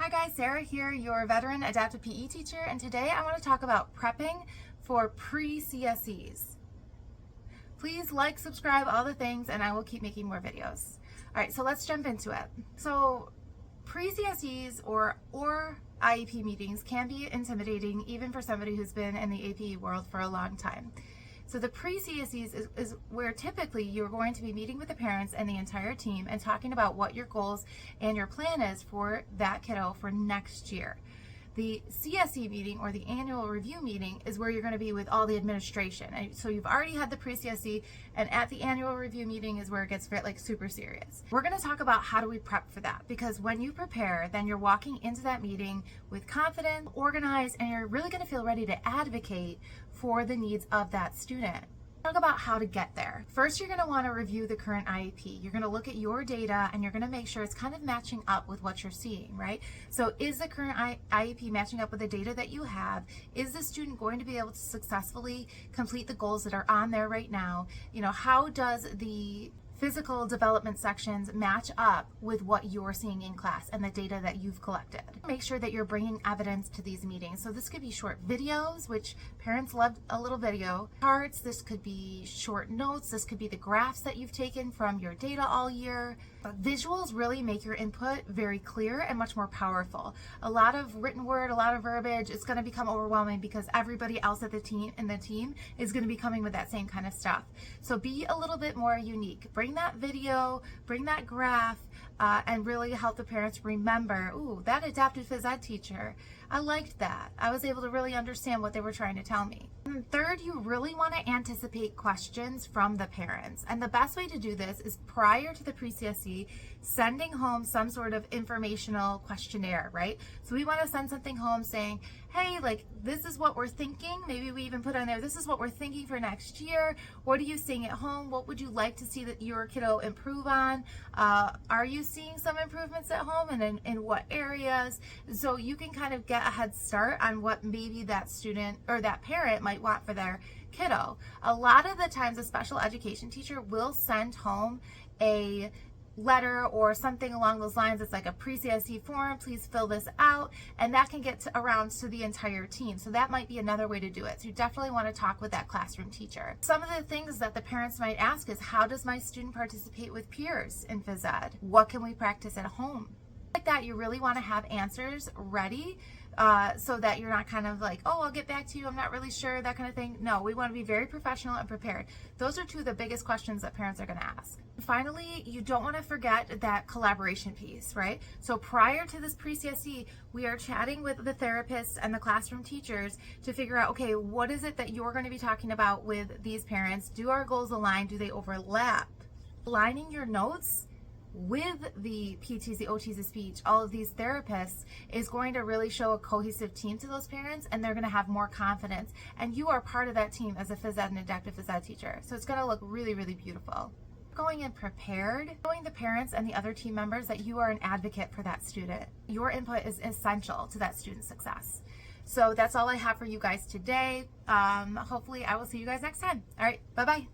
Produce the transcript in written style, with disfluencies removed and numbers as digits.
Hi guys, Sarah here, your veteran adaptive PE teacher, and today I want to talk about prepping for pre-CSEs. Please like, subscribe, all the things, and I will keep making more videos. Alright, so let's jump into it. So pre-CSEs or IEP meetings can be intimidating even for somebody who's been in the APE world for a long time. So the pre-CSEs is where typically you're going to be meeting with the parents and the entire team and talking about what your goals and your plan is for that kiddo for next year. The CSE meeting or the annual review meeting is where you're going to be with all the administration. And so you've already had the pre-CSE, and at the annual review meeting is where it gets super serious. We're going to talk about how do we prep for that, because when you prepare, then you're walking into that meeting with confidence, organized, and you're really going to feel ready to advocate for the needs of that student. Talk about how to get there. First, you're going to want to review the current IEP. You're going to look at your data and you're going to make sure it's kind of matching up with what you're seeing, right? So is the current IEP matching up with the data that you have? Is the student going to be able to successfully complete the goals that are on there right now? You know, how does the physical development sections match up with what you're seeing in class and the data that you've collected? Make sure that you're bringing evidence to these meetings. So this could be short videos, which parents love a little video, charts, this could be short notes, this could be the graphs that you've taken from your data all year. Visuals really make your input very clear and much more powerful. A lot of written word, a lot of verbiage, it's going to become overwhelming because everybody else at the team is going to be coming with that same kind of stuff. So be a little bit more unique. Bring that video, bring that graph, and really help the parents remember, ooh, that adaptive phys ed teacher, I liked that. I was able to really understand what they were trying to tell me. And third, you really want to anticipate questions from the parents. And the best way to do this is prior to the pre-CSE, sending home some sort of informational questionnaire, right? So we want to send something home saying, hey, like, this is what we're thinking. Maybe we even put on there, this is what we're thinking for next year. What are you seeing at home? What would you like to see that your kiddo improve on? Are you seeing some improvements at home, and in what areas? So you can kind of get a head start on what maybe that student or that parent might want for their kiddo. A lot of the times a special education teacher will send home a letter or something along those lines. It's like a pre-CSE form, please fill this out, and that can get around to the entire team. So that might be another way to do it. So you definitely want to talk with that classroom teacher. Some of the things that the parents might ask is, how does my student participate with peers in phys ed? What can we practice at home? Like that, you really want to have answers ready so that you're not kind of like, oh, I'll get back to you, I'm not really sure, that kind of thing. No, we want to be very professional and prepared. Those are two of the biggest questions that parents are going to ask. Finally, you don't want to forget that collaboration piece, right? So prior to this pre-CSE, we are chatting with the therapists and the classroom teachers to figure out, okay, what is it that you're going to be talking about with these parents? Do our goals align? Do they overlap? Aligning your notes with the PTs, the OTs, the speech, all of these therapists is going to really show a cohesive team to those parents, and they're going to have more confidence. And you are part of that team as a phys ed and adaptive phys ed teacher. So it's going to look really, really beautiful. Going in prepared, showing the parents and the other team members that you are an advocate for that student. Your input is essential to that student's success. So that's all I have for you guys today. Hopefully I will see you guys next time. All right, bye-bye.